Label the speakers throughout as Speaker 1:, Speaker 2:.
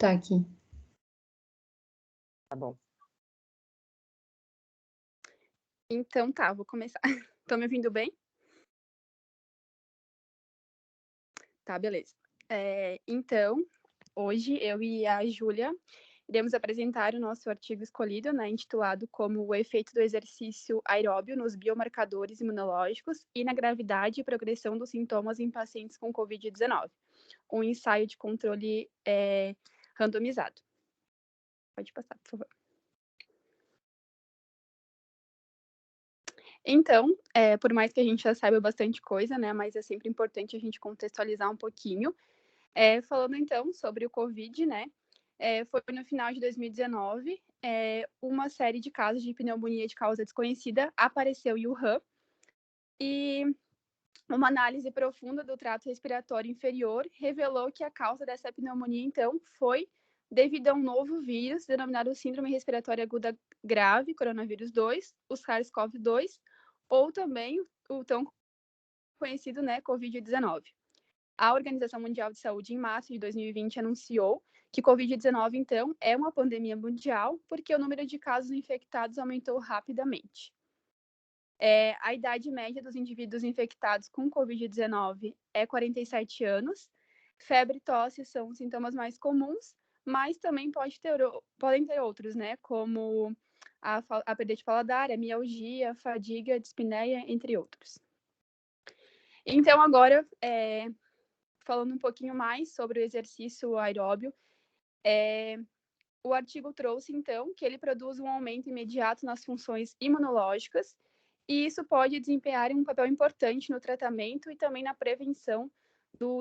Speaker 1: mutar aqui.
Speaker 2: Tá bom.
Speaker 3: Então tá, vou começar. Estão me ouvindo bem? Tá, beleza. Então, hoje eu e a Júlia iremos apresentar o nosso artigo escolhido, né, intitulado como O efeito do exercício aeróbio nos biomarcadores imunológicos e na gravidade e progressão dos sintomas em pacientes com Covid-19, um ensaio de controle randomizado. Pode passar, por favor. Então, por mais que a gente já saiba bastante coisa, né, mas é sempre importante a gente contextualizar um pouquinho. Falando então sobre o Covid, né, foi no final de 2019, uma série de casos de pneumonia de causa desconhecida apareceu em Wuhan, e uma análise profunda do trato respiratório inferior revelou que a causa dessa pneumonia, então, foi devido a um novo vírus denominado Síndrome Respiratória Aguda Grave, coronavírus 2, o SARS-CoV-2, ou também o tão conhecido, né, Covid-19. A Organização Mundial de Saúde, em março de 2020, anunciou que Covid-19, então, é uma pandemia mundial porque o número de casos infectados aumentou rapidamente. A idade média dos indivíduos infectados com Covid-19 é 47 anos. Febre e tosse são os sintomas mais comuns, mas também podem ter outros, né? Como a perda de paladar, a mialgia, fadiga, dispneia, entre outros. Então, agora, falando um pouquinho mais sobre o exercício aeróbio, o artigo trouxe, então, que ele produz um aumento imediato nas funções imunológicas, e isso pode desempenhar um papel importante no tratamento e também na prevenção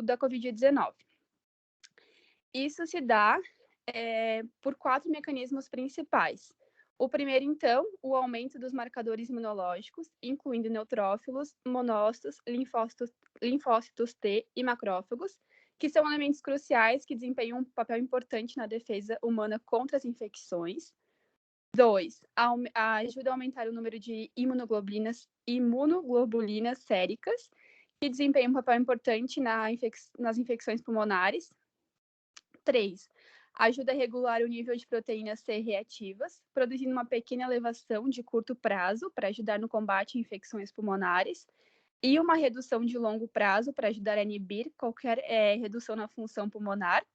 Speaker 3: da Covid-19. Isso se dá por 4 mecanismos principais. O primeiro, então, o aumento dos marcadores imunológicos, incluindo neutrófilos, monócitos, linfócitos T e macrófagos, que são elementos cruciais que desempenham um papel importante na defesa humana contra as infecções. 2. Ajuda a aumentar o número de imunoglobulinas séricas, que desempenham um papel importante nas infecções pulmonares. 3. Ajuda a regular o nível de proteínas C reativas, produzindo uma pequena elevação de curto prazo para ajudar no combate a infecções pulmonares, e uma redução de longo prazo para ajudar a inibir qualquer redução na função pulmonar.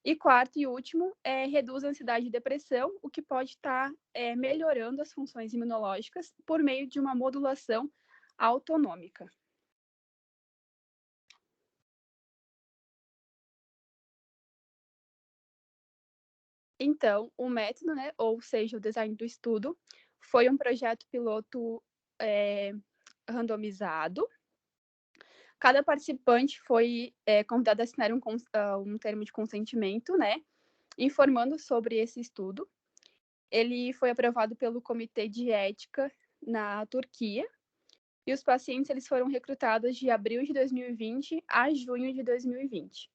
Speaker 3: E 4 e último, reduz a ansiedade e depressão, o que pode estar melhorando as funções imunológicas por meio de uma modulação autonômica. Então, o método, né, ou seja, o design do estudo, foi um projeto piloto randomizado. Cada participante foi convidado a assinar um termo de consentimento, né, informando sobre esse estudo. Ele foi aprovado pelo Comitê de Ética na Turquia, e os pacientes eles foram recrutados de abril de 2020 a junho de 2020.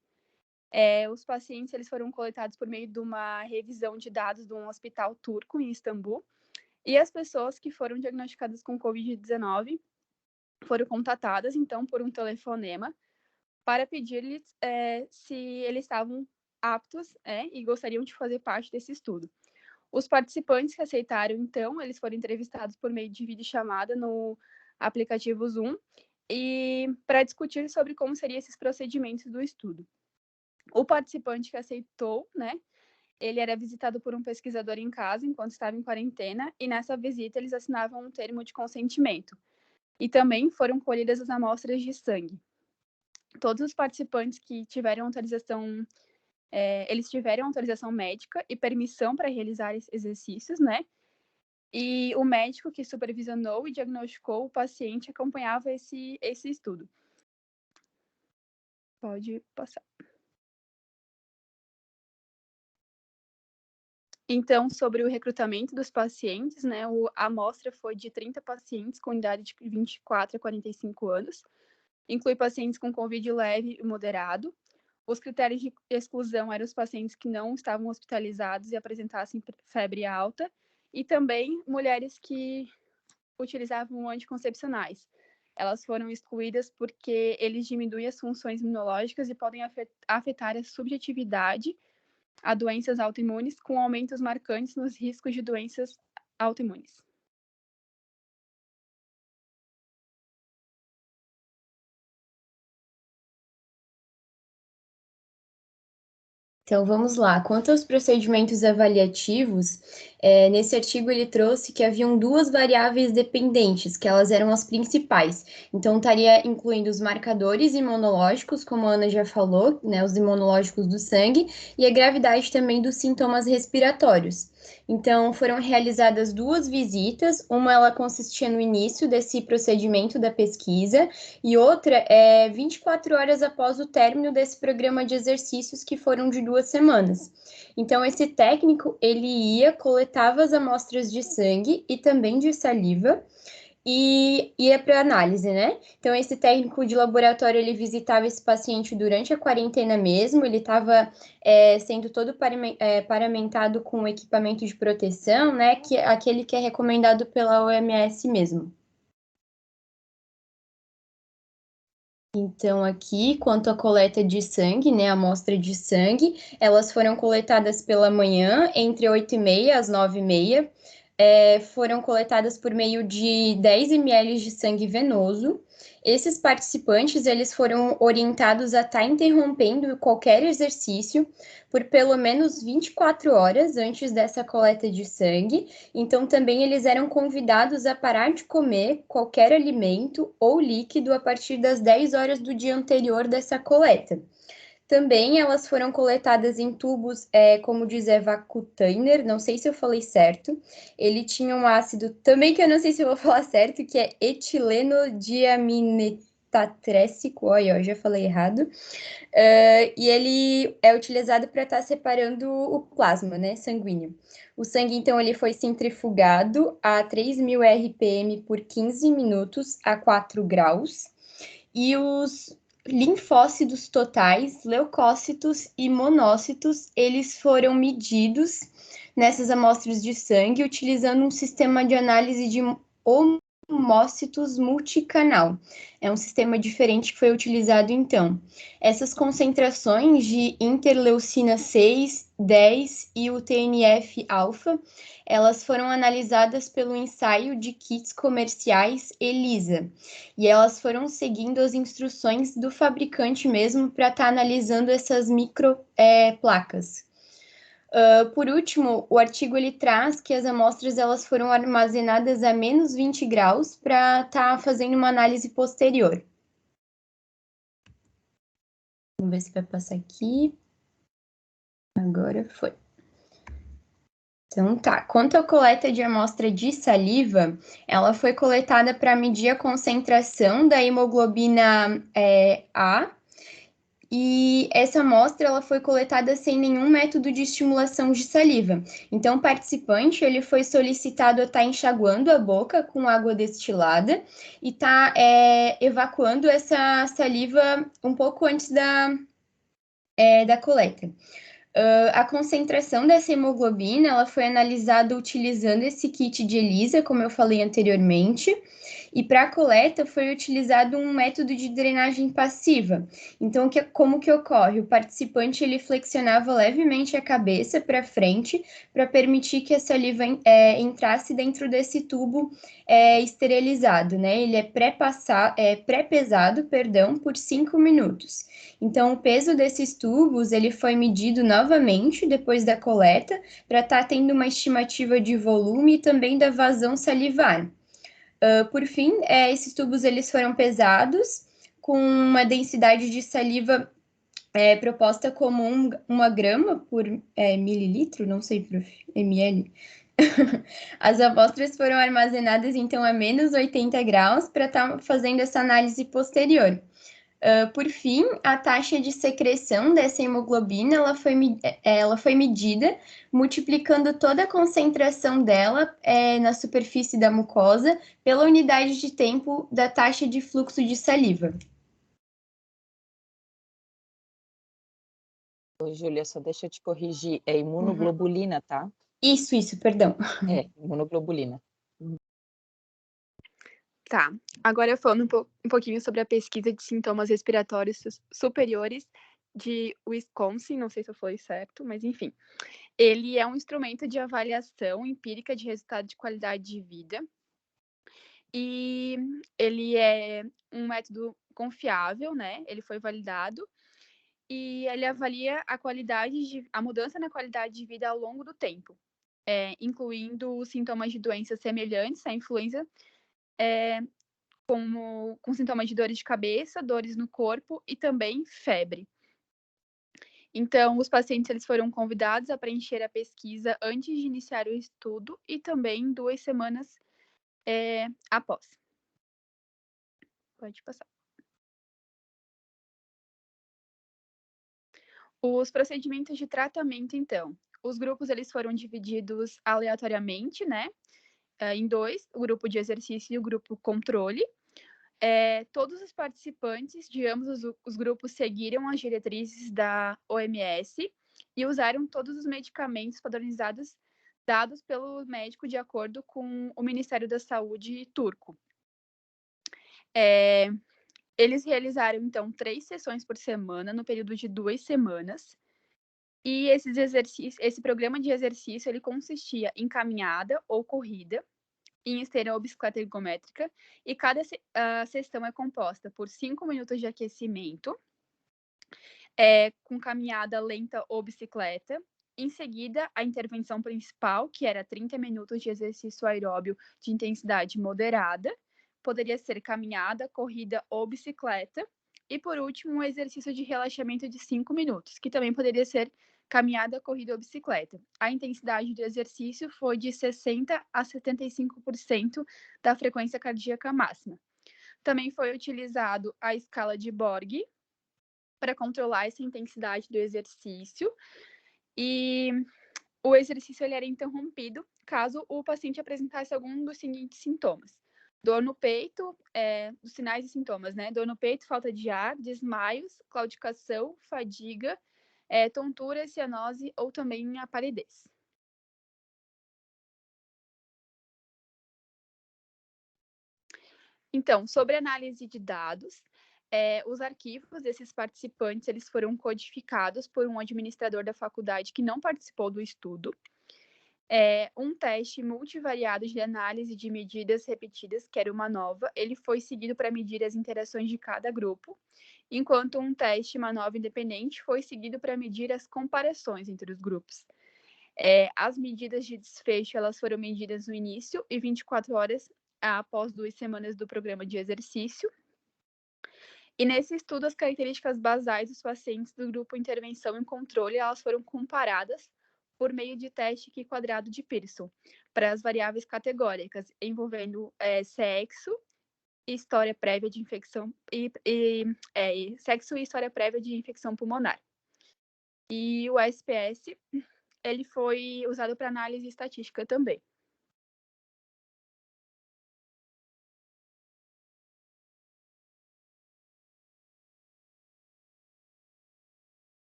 Speaker 3: Os pacientes eles foram coletados por meio de uma revisão de dados de um hospital turco em Istambul, e as pessoas que foram diagnosticadas com Covid-19 foram contatadas, então, por um telefonema para pedir-lhes se eles estavam aptos e gostariam de fazer parte desse estudo. Os participantes que aceitaram, então, eles foram entrevistados por meio de videochamada no aplicativo Zoom, e para discutir sobre como seriam esses procedimentos do estudo. O participante que aceitou, né, ele era visitado por um pesquisador em casa enquanto estava em quarentena, e nessa visita eles assinavam um termo de consentimento. E também foram colhidas as amostras de sangue. Todos os participantes que tiveram autorização, eles tiveram autorização médica e permissão para realizar esses exercícios, né? E o médico que supervisionou e diagnosticou o paciente acompanhava esse estudo. Pode passar. Então, sobre o recrutamento dos pacientes, né, a amostra foi de 30 pacientes com idade de 24 a 45 anos, inclui pacientes com Covid leve e moderado. Os critérios de exclusão eram os pacientes que não estavam hospitalizados e apresentassem febre alta, e também mulheres que utilizavam anticoncepcionais. Elas foram excluídas porque eles diminuem as funções imunológicas e podem afetar a subjetividade a doenças autoimunes, com aumentos marcantes nos riscos de doenças autoimunes.
Speaker 1: Então, vamos lá. Quanto aos procedimentos avaliativos, nesse artigo ele trouxe que haviam duas variáveis dependentes, que elas eram as principais. Então, estaria incluindo os marcadores imunológicos, como a Ana já falou, né, os imunológicos do sangue, e a gravidade também dos sintomas respiratórios. Então, foram realizadas duas visitas, uma ela consistia no início desse procedimento da pesquisa, e outra é 24 horas após o término desse programa de exercícios, que foram de 2 semanas. Então, esse técnico, ele ia, coletava as amostras de sangue e também de saliva, e ia para análise, né? Então, esse técnico de laboratório, ele visitava esse paciente durante a quarentena mesmo, ele estava sendo todo paramentado com equipamento de proteção, né? Que é aquele que é recomendado pela OMS mesmo. Então, aqui, quanto à coleta de sangue, né, a amostra de sangue, elas foram coletadas pela manhã, entre 8h30 às 9h30, foram coletadas por meio de 10 ml de sangue venoso. Esses participantes, eles foram orientados a estar interrompendo qualquer exercício por pelo menos 24 horas antes dessa coleta de sangue. Então, também eles eram convidados a parar de comer qualquer alimento ou líquido a partir das 10 horas do dia anterior dessa coleta. Também elas foram coletadas em tubos, como diz Eva Kutainer, não sei se eu falei certo. Ele tinha um ácido, também que eu não sei se eu vou falar certo, que é etilenodiaminetacrécico, olha, eu já falei errado. E ele é utilizado para estar separando o plasma, né, sanguíneo. O sangue, então, ele foi centrifugado a 3.000 RPM por 15 minutos a 4 graus. E os linfócitos totais, leucócitos e monócitos, eles foram medidos nessas amostras de sangue utilizando um sistema de análise de homócitos multicanal. É um sistema diferente que foi utilizado então. Essas concentrações de interleucina 6, 10 e o TNF-alfa, elas foram analisadas pelo ensaio de kits comerciais ELISA, e elas foram seguindo as instruções do fabricante mesmo para estar analisando essas microplacas. Por último, o artigo ele traz que as amostras elas foram armazenadas a menos 20 graus para estar fazendo uma análise posterior. Vamos ver se vai passar aqui. Agora foi. Então tá, quanto à coleta de amostra de saliva, ela foi coletada para medir a concentração da hemoglobina A, e essa amostra ela foi coletada sem nenhum método de estimulação de saliva. Então, o participante ele foi solicitado a estar enxaguando a boca com água destilada e estar evacuando essa saliva um pouco antes da coleta. A concentração dessa hemoglobina ela foi analisada utilizando esse kit de ELISA, como eu falei anteriormente, e para a coleta foi utilizado um método de drenagem passiva. Então, como que ocorre? O participante ele flexionava levemente a cabeça para frente para permitir que a saliva entrasse dentro desse tubo esterilizado, né? Ele é pré-pesado, por 5 minutos. Então, o peso desses tubos ele foi medido novamente depois da coleta para estar tendo uma estimativa de volume e também da vazão salivar. Por fim, esses tubos eles foram pesados com uma densidade de saliva proposta como 1 grama por mililitro, não sei, prof, ml. As amostras foram armazenadas, então, a menos 80 graus para estar fazendo essa análise posterior. Por fim, a taxa de secreção dessa hemoglobina ela foi medida multiplicando toda a concentração dela na superfície da mucosa pela unidade de tempo da taxa de fluxo de saliva.
Speaker 2: Ô, Júlia, só deixa eu te corrigir, é imunoglobulina, tá?
Speaker 1: Isso, perdão.
Speaker 2: Imunoglobulina.
Speaker 3: Tá, agora falando um pouquinho sobre a pesquisa de sintomas respiratórios superiores de Wisconsin, não sei se eu falei certo, mas enfim. Ele é um instrumento de avaliação empírica de resultado de qualidade de vida. E ele é um método confiável, né? Ele foi validado e ele avalia a mudança na qualidade de vida ao longo do tempo, incluindo sintomas de doenças semelhantes à influenza, como com sintomas de dores de cabeça, dores no corpo e também febre. Então, os pacientes eles foram convidados a preencher a pesquisa antes de iniciar o estudo e também 2 semanas após. Pode passar. Os procedimentos de tratamento, então. Os grupos eles foram divididos aleatoriamente, né? Em 2, o grupo de exercício e o grupo controle. Todos os participantes de ambos os grupos seguiram as diretrizes da OMS e usaram todos os medicamentos padronizados dados pelo médico de acordo com o Ministério da Saúde turco. Eles realizaram, então, 3 sessões por semana, no período de 2 semanas. E esse programa de exercício, ele consistia em caminhada ou corrida, em esteira ou bicicleta ergométrica, e cada sessão é composta por 5 minutos de aquecimento, com caminhada lenta ou bicicleta. Em seguida, a intervenção principal, que era 30 minutos de exercício aeróbio de intensidade moderada, poderia ser caminhada, corrida ou bicicleta. E, por último, um exercício de relaxamento de 5 minutos, que também poderia ser caminhada, corrida ou bicicleta. A intensidade do exercício foi de 60% a 75% da frequência cardíaca máxima. Também foi utilizado a escala de Borg para controlar essa intensidade do exercício. E o exercício ele era interrompido caso o paciente apresentasse algum dos seguintes sintomas: dor no peito, os sinais e sintomas, né? Dor no peito, falta de ar, desmaios, claudicação, fadiga, tontura, cianose ou também a palidez. Então, sobre análise de dados, os arquivos desses participantes eles foram codificados por um administrador da faculdade que não participou do estudo. Um teste multivariado de análise de medidas repetidas, que era uma nova, ele foi seguido para medir as interações de cada grupo, enquanto um teste MANOVA independente foi seguido para medir as comparações entre os grupos. As medidas de desfecho elas foram medidas no início e 24 horas após 2 semanas do programa de exercício. E nesse estudo, as características basais dos pacientes do grupo intervenção e controle, elas foram comparadas por meio de teste Q quadrado de Pearson, para as variáveis categóricas, envolvendo sexo, história prévia de infecção sexo e história prévia de infecção pulmonar. E o SPS, ele foi usado para análise estatística também.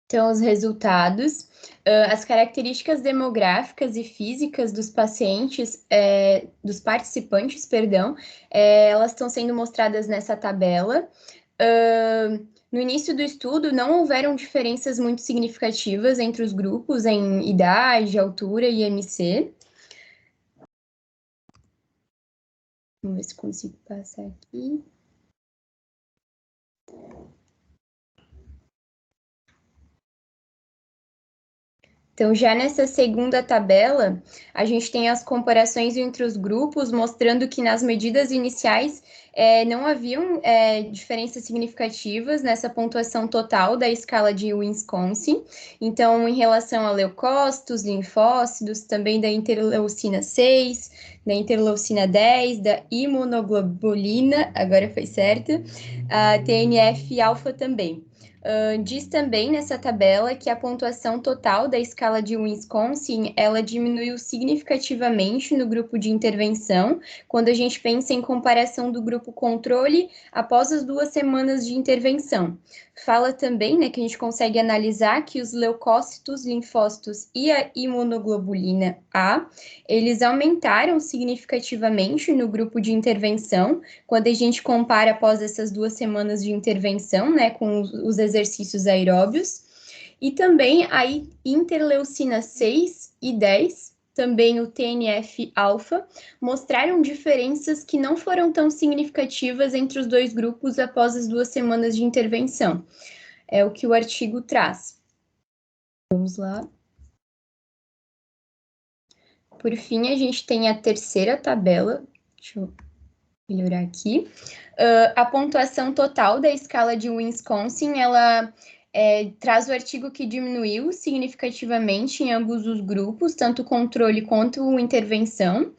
Speaker 1: Então, os resultados, as características demográficas e físicas dos dos participantes, elas estão sendo mostradas nessa tabela. No início do estudo, não houveram diferenças muito significativas entre os grupos em idade, altura e IMC. Vamos ver se consigo passar aqui. Então, já nessa segunda tabela, a gente tem as comparações entre os grupos, mostrando que nas medidas iniciais não haviam diferenças significativas nessa pontuação total da escala de Wisconsin. Então, em relação a leucócitos, linfócitos, também da interleucina 6, da interleucina 10, da imunoglobulina, agora foi certo, a TNF-alfa também. Diz também nessa tabela que a pontuação total da escala de Wisconsin, ela diminuiu significativamente no grupo de intervenção, quando a gente pensa em comparação do grupo controle após as 2 semanas de intervenção. Fala também, né, que a gente consegue analisar que os leucócitos, linfócitos e a imunoglobulina A, eles aumentaram significativamente no grupo de intervenção, quando a gente compara após essas 2 semanas de intervenção, né, com os exercícios aeróbios. E também a interleucina 6 e 10, também o TNF-alfa, mostraram diferenças que não foram tão significativas entre os dois grupos após as 2 semanas de intervenção. É o que o artigo traz. Vamos lá. Por fim, a gente tem a terceira tabela. Deixa eu melhorar aqui. A pontuação total da escala de Wisconsin, ela traz o artigo que diminuiu significativamente em ambos os grupos, tanto o controle quanto a intervenção.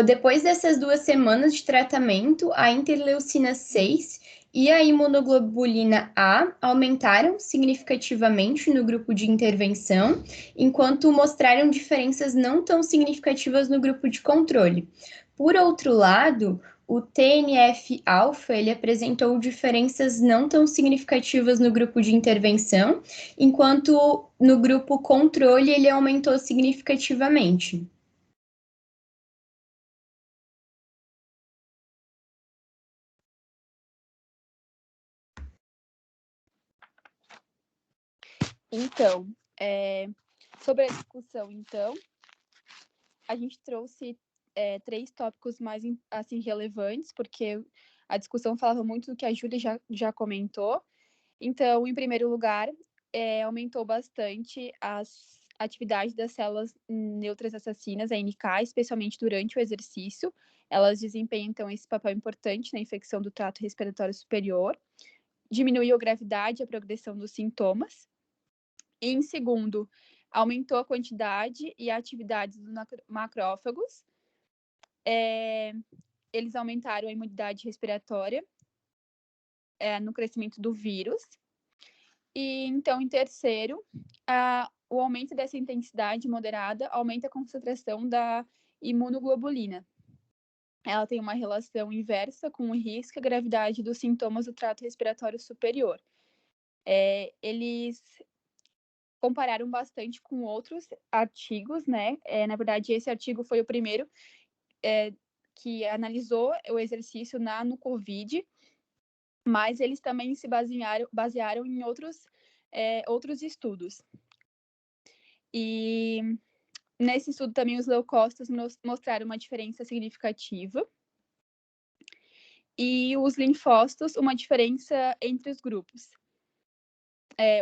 Speaker 1: Depois dessas 2 semanas de tratamento, a interleucina 6 e a imunoglobulina A aumentaram significativamente no grupo de intervenção, enquanto mostraram diferenças não tão significativas no grupo de controle. Por outro lado, o TNF-alfa, ele apresentou diferenças não tão significativas no grupo de intervenção, enquanto no grupo controle ele aumentou significativamente.
Speaker 3: Então, sobre a discussão, então, a gente trouxe 3 tópicos mais assim, relevantes, porque a discussão falava muito do que a Júlia já comentou. Então, em primeiro lugar, aumentou bastante as atividades das células neutras assassinas, a NK, especialmente durante o exercício. Elas desempenham, então, esse papel importante na infecção do trato respiratório superior. Diminuiu a gravidade e a progressão dos sintomas. E, em segundo, aumentou a quantidade e a atividade dos macrófagos. Eles aumentaram a imunidade respiratória no crescimento do vírus. E, então, em terceiro, o aumento dessa intensidade moderada aumenta a concentração da imunoglobulina. Ela tem uma relação inversa com o risco e a gravidade dos sintomas do trato respiratório superior. Eles compararam bastante com outros artigos, né? Na verdade, esse artigo foi o primeiro que analisou o exercício no COVID, mas eles também se basearam em outros estudos. E nesse estudo também os leucócitos mostraram uma diferença significativa. E os linfócitos, uma diferença entre os grupos.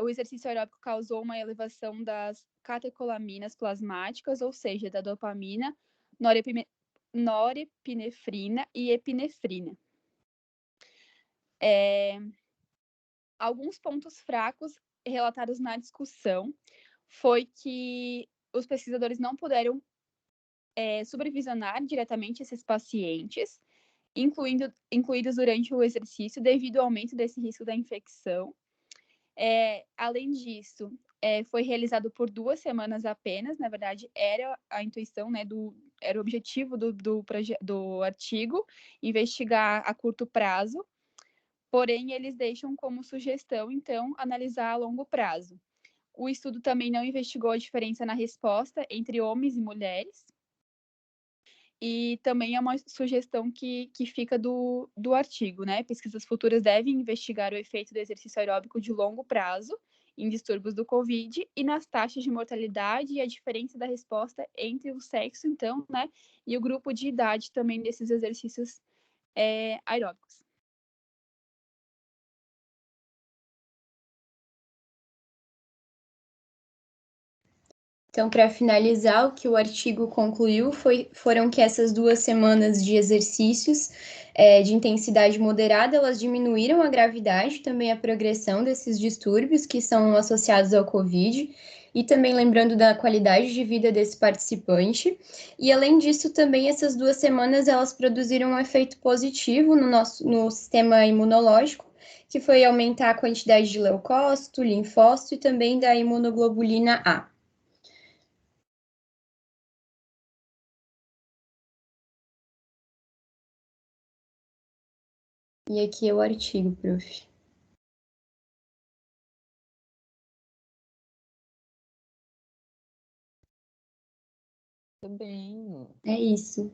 Speaker 3: O exercício aeróbico causou uma elevação das catecolaminas plasmáticas, ou seja, da dopamina, norepinefrina e epinefrina. Alguns pontos fracos relatados na discussão foi que os pesquisadores não puderam supervisionar diretamente esses pacientes, incluídos durante o exercício, devido ao aumento desse risco da infecção. Além disso, foi realizado por 2 semanas apenas. Na verdade, era a intuição, né, era o objetivo do artigo, investigar a curto prazo. Porém, eles deixam como sugestão, então, analisar a longo prazo. O estudo também não investigou a diferença na resposta entre homens e mulheres. E também é uma sugestão que fica do artigo, né? Pesquisas futuras devem investigar o efeito do exercício aeróbico de longo prazo em distúrbios do COVID e nas taxas de mortalidade e a diferença da resposta entre o sexo, então, né? E o grupo de idade também desses exercícios aeróbicos.
Speaker 1: Então, para finalizar, o que o artigo concluiu foram que essas 2 semanas de exercícios de intensidade moderada, elas diminuíram a gravidade, também a progressão desses distúrbios que são associados ao COVID, e também lembrando da qualidade de vida desse participante. E, além disso, também essas 2 semanas, elas produziram um efeito positivo no sistema imunológico, que foi aumentar a quantidade de leucócito, linfócito e também da imunoglobulina A. E aqui é o artigo, prof.
Speaker 2: Também.
Speaker 1: É isso.